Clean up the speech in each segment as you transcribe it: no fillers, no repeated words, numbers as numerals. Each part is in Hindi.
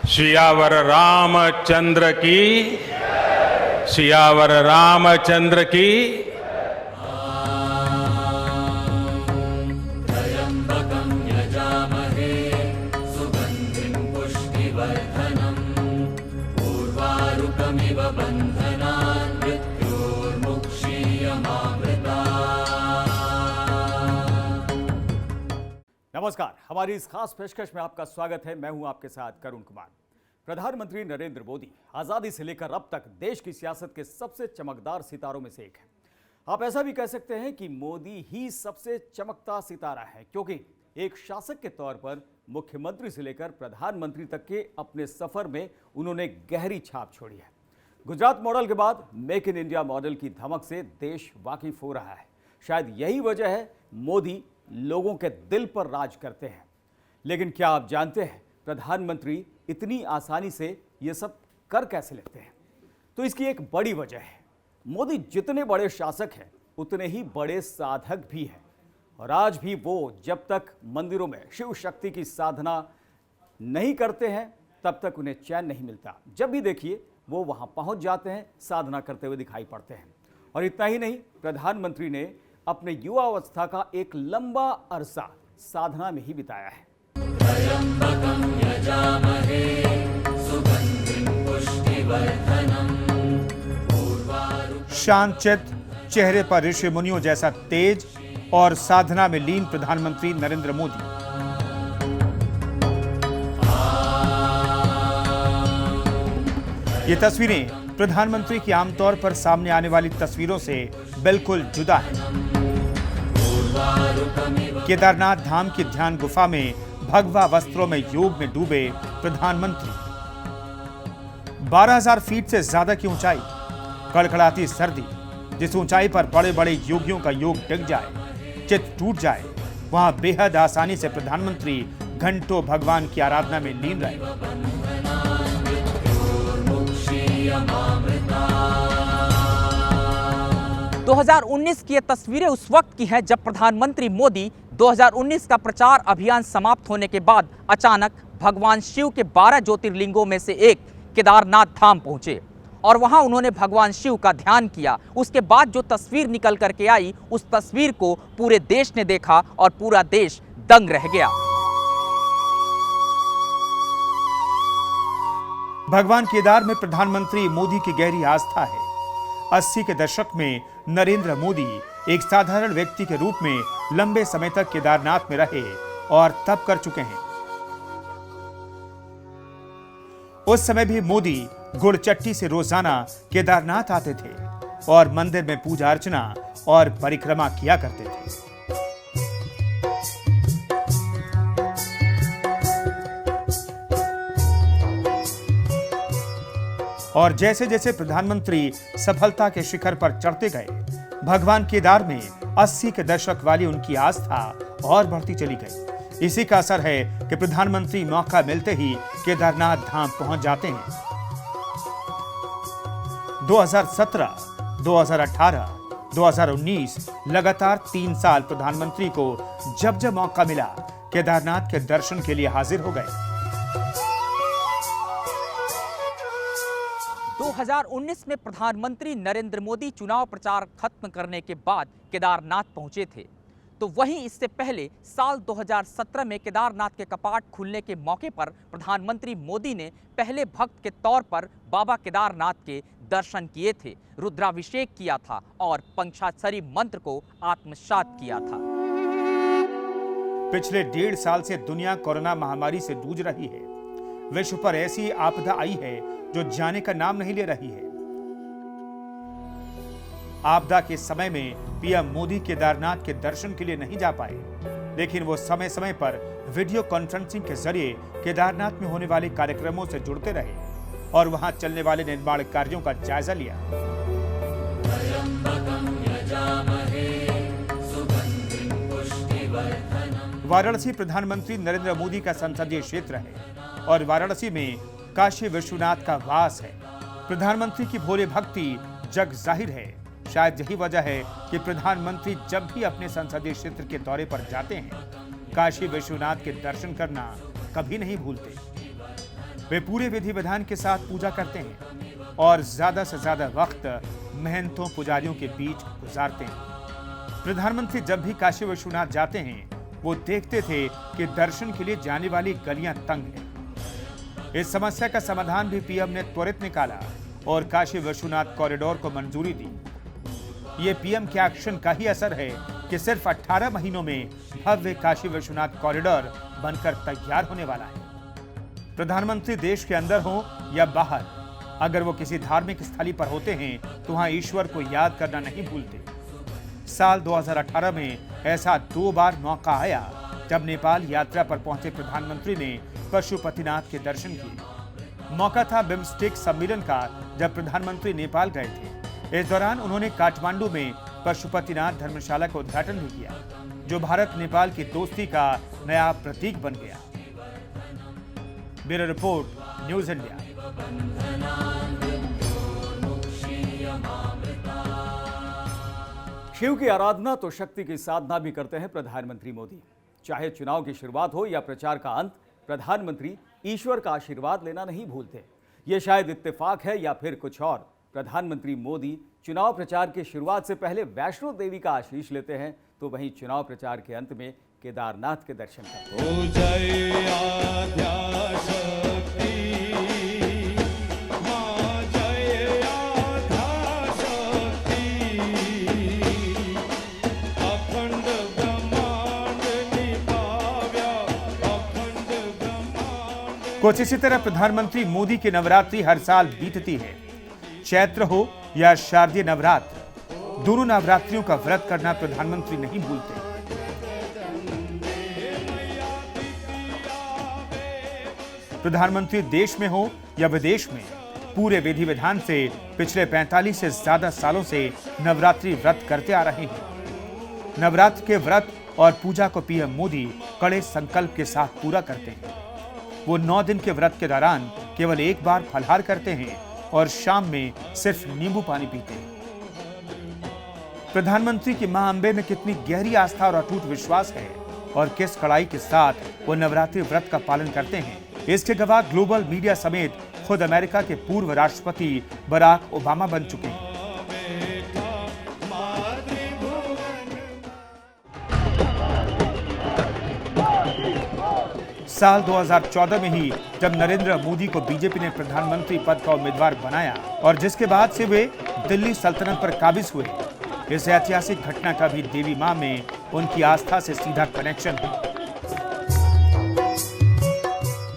सियावर रामचंद्र की, सियावर रामचंद्र की। त्र्यंबकं यजामहे सुगंधिं पुष्टिवर्धनम् उर्वारुकमिव बन्धनान् मृत्योर्मुक्षीयमामृतात्। नमस्कार, हमारी इस खास पेशकश में आपका स्वागत है। मैं हूं आपके साथ करुण कुमार। प्रधानमंत्री नरेंद्र मोदी आजादी से लेकर अब तक देश की सियासत के सबसे चमकदार सितारों में से एक है। आप ऐसा भी कह सकते हैं कि मोदी ही सबसे चमकता सितारा है, क्योंकि एक शासक के तौर पर मुख्यमंत्री से लेकर प्रधानमंत्री तक के अपने सफर में उन्होंने गहरी छाप छोड़ी है। गुजरात मॉडल के बाद मेक इन इंडिया मॉडल की धमक से देश वाकिफ हो रहा है। शायद यही वजह है मोदी लोगों के दिल पर राज करते हैं। लेकिन क्या आप जानते हैं प्रधानमंत्री इतनी आसानी से ये सब कर कैसे लेते हैं? तो इसकी एक बड़ी वजह है, मोदी जितने बड़े शासक हैं उतने ही बड़े साधक भी हैं। और आज भी वो जब तक मंदिरों में शिव शक्ति की साधना नहीं करते हैं तब तक उन्हें चैन नहीं मिलता। जब भी देखिए वो वहां पहुंच जाते हैं, साधना करते हुए दिखाई पड़ते हैं। और इतना ही नहीं, प्रधानमंत्री ने अपने युवावस्था का एक लंबा अरसा साधना में ही बिताया है। त्र्यंबकं यजामहे सुगंधिं पुष्टिवर्धनम् उर्वारुकमिव। शांतचित्त, चेहरे पर ऋषि मुनियों जैसा तेज और साधना में लीन प्रधानमंत्री नरेंद्र मोदी। ये तस्वीरें प्रधानमंत्री की आमतौर पर सामने आने वाली तस्वीरों से बिल्कुल जुदा है। केदारनाथ धाम की ध्यान गुफा में भगवा वस्त्रों में योग में डूबे प्रधानमंत्री। 12,000 फीट से ज्यादा की ऊंचाई, कड़कड़ाती सर्दी, जिस ऊंचाई पर बड़े बड़े योगियों का योग डिग जाए, चित्त टूट जाए, वहां बेहद आसानी से प्रधानमंत्री घंटों भगवान की आराधना में लीन रहे। 2019 की ये तस्वीरें उस वक्त की हैं जब प्रधानमंत्री मोदी 2019 का प्रचार अभियान समाप्त होने के बाद अचानक भगवान शिव के 12 ज्योतिर्लिंगों में से एक केदारनाथ धाम पहुंचे और वहां उन्होंने भगवान शिव का ध्यान किया। उसके बाद जो तस्वीर निकल करके आई, उस तस्वीर को पूरे देश ने देखा और पूरा देश दंग रह गया। भगवान केदार में प्रधानमंत्री मोदी की गहरी आस्था है। 80 के दशक में नरेंद्र मोदी एक साधारण व्यक्ति के रूप में लंबे समय तक केदारनाथ में रहे और तप कर चुके हैं। उस समय भी मोदी गुड़चट्टी से रोजाना केदारनाथ आते थे और मंदिर में पूजा अर्चना और परिक्रमा किया करते थे। और जैसे जैसे प्रधानमंत्री सफलता के शिखर पर चढ़ते गए, भगवान केदार में 80 के दशक वाली उनकी आस्था और बढ़ती चली गई। इसी का असर है कि प्रधानमंत्री मौका मिलते ही केदारनाथ धाम पहुंच जाते हैं। 2017, 2018, 2019 लगातार 3 साल प्रधानमंत्री को जब जब मौका मिला केदारनाथ के दर्शन के लिए हाजिर हो गए। 2019 में प्रधानमंत्री नरेंद्र मोदी चुनाव प्रचार खत्म करने के बाद केदारनाथ पहुंचे थे। तो वहीं इससे पहले साल 2017 में केदारनाथ के कपाट खुलने के मौके पर प्रधानमंत्री मोदी ने पहले भक्त के तौर पर बाबा केदारनाथ के दर्शन किए थे, रुद्राभिषेक किया था और पंचाक्षरी मंत्र को आत्मसात किया था। पिछले 1.5 साल से दुनिया कोरोना महामारी से जूझ रही है। विश्व पर ऐसी आपदा आई है जो जाने का नाम नहीं ले रही है। आपदा के समय में पीएम मोदी केदारनाथ के दर्शन के लिए नहीं जा पाए, लेकिन वो समय समय पर वीडियो कॉन्फ्रेंसिंग के जरिए केदारनाथ में होने वाले कार्यक्रमों से जुड़ते रहे और वहां चलने वाले निर्माण कार्यों का जायजा लिया। वाराणसी प्रधानमंत्री नरेंद्र मोदी का संसदीय क्षेत्र है और वाराणसी में काशी विश्वनाथ का वास है। प्रधानमंत्री की भोले भक्ति जग जाहिर है। शायद यही वजह है कि प्रधानमंत्री जब भी अपने संसदीय क्षेत्र के दौरे पर जाते हैं, काशी विश्वनाथ के दर्शन करना कभी नहीं भूलते। वे पूरे विधि विधान के साथ पूजा करते हैं और ज्यादा से ज्यादा वक्त महंतों पुजारियों के बीच गुजारते हैं। प्रधानमंत्री जब भी काशी विश्वनाथ जाते हैं, वो देखते थे कि दर्शन के लिए जाने वाली गलियां तंग हैं। इस समस्या का समाधान भी पीएम ने त्वरित निकाला और काशी विश्वनाथ कॉरिडोर को मंजूरी दी। ये पीएम के एक्शन का ही असर है कि सिर्फ 18 महीनों में भव्य काशी विश्वनाथ कॉरिडोर बनकर तैयार होने वाला है। प्रधानमंत्री देश के अंदर हो या बाहर, अगर वो किसी धार्मिक स्थली पर होते हैं तो वहां ईश्वर को याद करना नहीं भूलते। साल 2018 में ऐसा 2 बार मौका आया जब नेपाल यात्रा पर पहुंचे प्रधानमंत्री ने पशुपतिनाथ के दर्शन किए। मौका था बिम्स्टेक सम्मेलन का, जब प्रधानमंत्री नेपाल गए थे। इस दौरान उन्होंने काठमांडू में पशुपतिनाथ धर्मशाला का उद्घाटन भी किया, जो भारत नेपाल की दोस्ती का नया प्रतीक बन गया। Bureau report, news India. Shiv की आराधना तो शक्ति की साधना भी करते हैं प्रधानमंत्री मोदी। चाहे चुनाव की शुरुआत हो या प्रचार का अंत, प्रधानमंत्री ईश्वर का आशीर्वाद लेना नहीं भूलते। ये शायद इत्तेफाक है या फिर कुछ और। प्रधानमंत्री मोदी चुनाव प्रचार की शुरुआत से पहले वैष्णो देवी का आशीष लेते हैं, तो वहीं चुनाव प्रचार के अंत में केदारनाथ के दर्शन करते हैं। हो जय आद्याशक्ति, मां जय आद्याशक्ति, अखंड ब्रह्मांड निभाव्या, अखंड ब्रह्मांड। कुछ इसी तरह प्रधानमंत्री मोदी की नवरात्रि हर साल बीतती है। चैत्र हो या शारदीय नवरात्र, दोनों नवरात्रियों का व्रत करना प्रधानमंत्री नहीं भूलते। प्रधानमंत्री देश में हो या विदेश में, पूरे विधि विधान से पिछले 45 से ज्यादा सालों से नवरात्रि व्रत करते आ रहे हैं। नवरात्र के व्रत और पूजा को पीएम मोदी कड़े संकल्प के साथ पूरा करते हैं। वो 9 दिन के व्रत के दौरान केवल एक बार फलाहार करते हैं और शाम में सिर्फ नींबू पानी पीते हैं। प्रधानमंत्री की मां अंबे में कितनी गहरी आस्था और अटूट विश्वास है और किस कड़ाई के साथ वो नवरात्रि व्रत का पालन करते हैं, इसके गवाह ग्लोबल मीडिया समेत खुद अमेरिका के पूर्व राष्ट्रपति बराक ओबामा बन चुके हैं। साल 2014 में ही जब नरेंद्र मोदी को बीजेपी ने प्रधानमंत्री पद का उम्मीदवार बनाया और जिसके बाद से वे दिल्ली सल्तनत पर काबिज हुए, इस ऐतिहासिक घटना का भी देवी मां में उनकी आस्था से सीधा कनेक्शन है।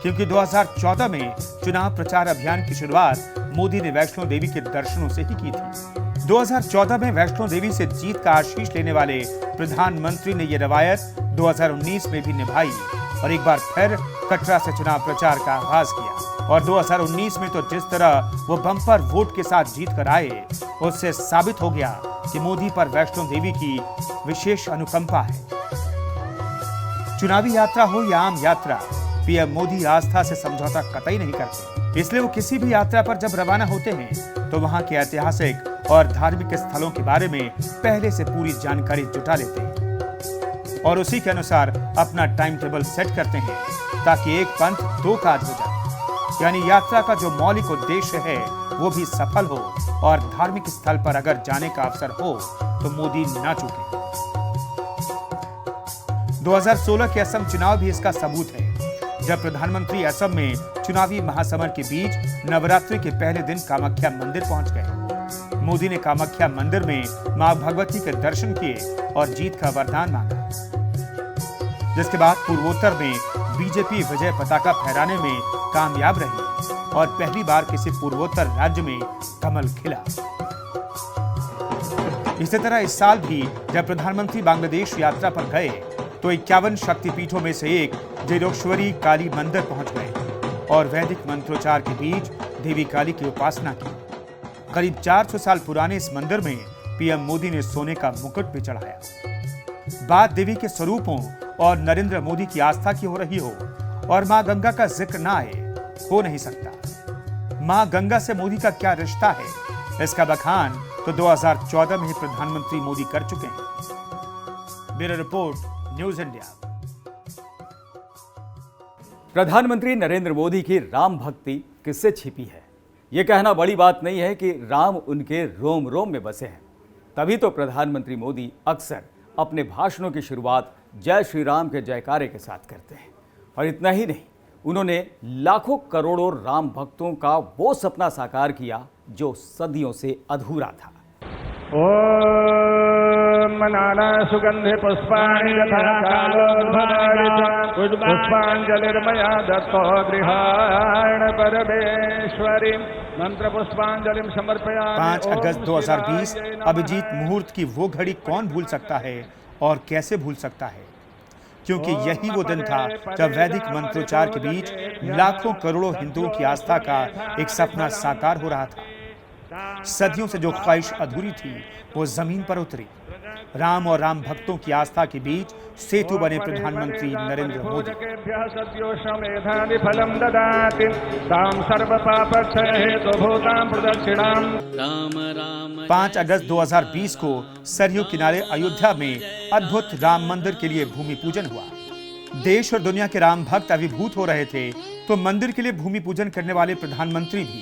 क्योंकि 2014 में चुनाव प्रचार अभियान की शुरुआत मोदी ने वैष्णो देवी के दर्शनों से ही की थी। 2014 में वैष्णो देवी से जीत का आशीष लेने वाले प्रधानमंत्री ने यह रवायत 2019 में भी निभाई और एक बार फिर कटरा से चुनाव प्रचार का आगाज किया। और 2019 में तो जिस तरह वो बम्पर वोट के साथ जीत कर आए, उससे साबित हो गया कि मोदी पर वैष्णो देवी की विशेष अनुकंपा है। चुनावी यात्रा हो या आम यात्रा, पीएम मोदी आस्था से समझौता कतई नहीं करते। इसलिए वो किसी भी यात्रा पर जब रवाना होते हैं तो वहां के ऐतिहासिक और धार्मिक स्थलों के बारे में पहले से पूरी जानकारी जुटा लेते हैं और उसी के अनुसार अपना टाइम टेबल सेट करते हैं, ताकि एक पंथ दो काज हो जाए। यानी यात्रा का जो मौलिक उद्देश्य है वो भी सफल हो और धार्मिक स्थल पर अगर जाने का अवसर हो तो मोदी ना चूके। 2016 के असम चुनाव भी इसका सबूत है, जब प्रधानमंत्री असम में चुनावी महासमर के बीच नवरात्रि के पहले दिन कामाख्या मंदिर पहुंच गए। मोदी ने कामाख्या मंदिर में मां भगवती के दर्शन किए और जीत का वरदान मांगा, जिसके बाद पूर्वोत्तर में बीजेपी विजय पताका फहराने में कामयाब रही और पहली बार किसी पूर्वोत्तर राज्य में कमल खिला। इसी तरह इस साल भी जब प्रधानमंत्री बांग्लादेश यात्रा पर गए तो 51 शक्तिपीठों में से एक जेरोश्वरी काली मंदिर पहुंच गए और वैदिक मंत्रोच्चार के बीच देवी काली की उपासना की। करीब 400 साल पुराने इस मंदिर में पीएम मोदी ने सोने का मुकुट भी चढ़ाया। बात देवी के स्वरूपों और नरेंद्र मोदी की आस्था की हो रही हो और मां गंगा का जिक्र ना आए, हो नहीं सकता। मां गंगा से मोदी का क्या रिश्ता है, इसका बखान तो 2014 में ही प्रधानमंत्री मोदी कर चुके हैं। Bureau report, news India. प्रधानमंत्री नरेंद्र मोदी की राम भक्ति किससे छिपी है? ये कहना बड़ी बात नहीं है कि राम उनके रोम रोम में बसे हैं। तभी तो प्रधानमंत्री मोदी अक्सर अपने भाषणों की शुरुआत जय श्री राम के जयकारे के साथ करते हैं। और इतना ही नहीं, उन्होंने लाखों करोड़ों राम भक्तों का वो सपना साकार किया जो सदियों से अधूरा था। ओम मनाना सुगंधि पुष्पाणि यथा कालोद्भारित पुष्पांजलिर्मया दत्तो गृहाण परमेश्वरी मंत्र पुष्पांजलिं समर्पयामि। 5 अगस्त 2020 अभिजीत मुहूर्त की वो घड़ी कौन भूल सकता है और कैसे भूल सकता है, क्योंकि यही वो दिन था जब वैदिक मंत्रोच्चार के बीच लाखों करोड़ों हिंदुओं की आस्था का एक सपना साकार हो रहा था। सदियों से जो ख्वाहिश अधूरी थी वो जमीन पर उतरी। राम और राम भक्तों की आस्था के बीच सेतु बने प्रधानमंत्री नरेंद्र मोदी। 5 अगस्त 2020 को सरयू किनारे अयोध्या में अद्भुत राम मंदिर के लिए भूमि पूजन हुआ। देश और दुनिया के राम भक्त अभिभूत हो रहे थे, तो मंदिर के लिए भूमि पूजन करने वाले प्रधानमंत्री भी।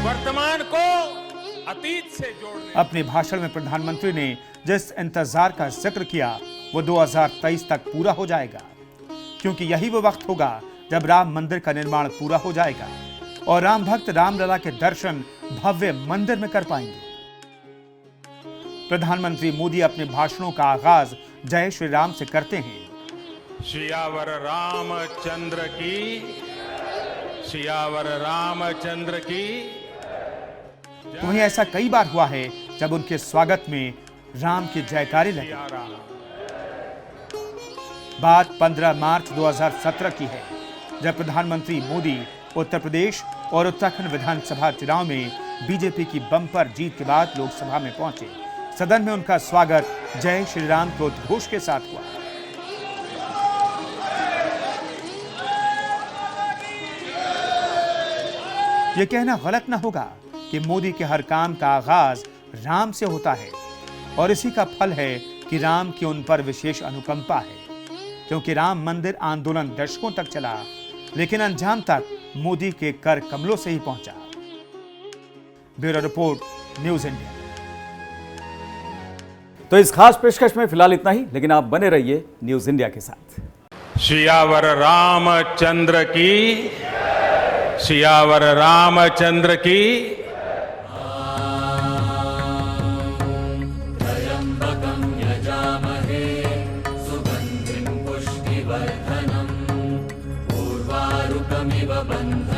वर्तमान को अतीत से जोड़ने अपने भाषण में प्रधानमंत्री ने जिस इंतजार का जिक्र किया वो 2023 तक पूरा हो जाएगा, क्योंकि यही वो वक्त होगा जब राम मंदिर का निर्माण पूरा हो जाएगा और राम भक्त रामलला के दर्शन भव्य मंदिर में कर पाएंगे। प्रधानमंत्री मोदी अपने भाषणों का आगाज जय श्री राम से करते हैं। सियावर रामचंद्र की, सियावर रामचंद्र की। वहीं ऐसा कई बार हुआ है जब उनके स्वागत में राम के जयकारे लगे। बात 15 मार्च 2017 की है, जब प्रधानमंत्री मोदी उत्तर प्रदेश और उत्तराखंड विधानसभा चुनाव में बीजेपी की बम्पर जीत के बाद लोकसभा में पहुंचे। सदन में उनका स्वागत जय श्री राम के उद्घोष के साथ हुआ। यह कहना गलत न होगा कि मोदी के हर काम का आगाज राम से होता है, और इसी का फल है कि राम की उन पर विशेष अनुकंपा है, क्योंकि राम मंदिर आंदोलन दशकों तक चला, लेकिन अंजाम तक मोदी के कर कमलों से ही पहुंचा। Bureau report, news India. तो इस खास पेशकश में फिलहाल इतना ही, लेकिन आप बने रहिए न्यूज इंडिया के साथ। सियावर रामचंद्र की, सियावर रामचंद्र की। त्र्यम्बकं यजामहे सुगन्धिं पुष्टिवर्धनम् उर्वारुकमिव बन्धनान्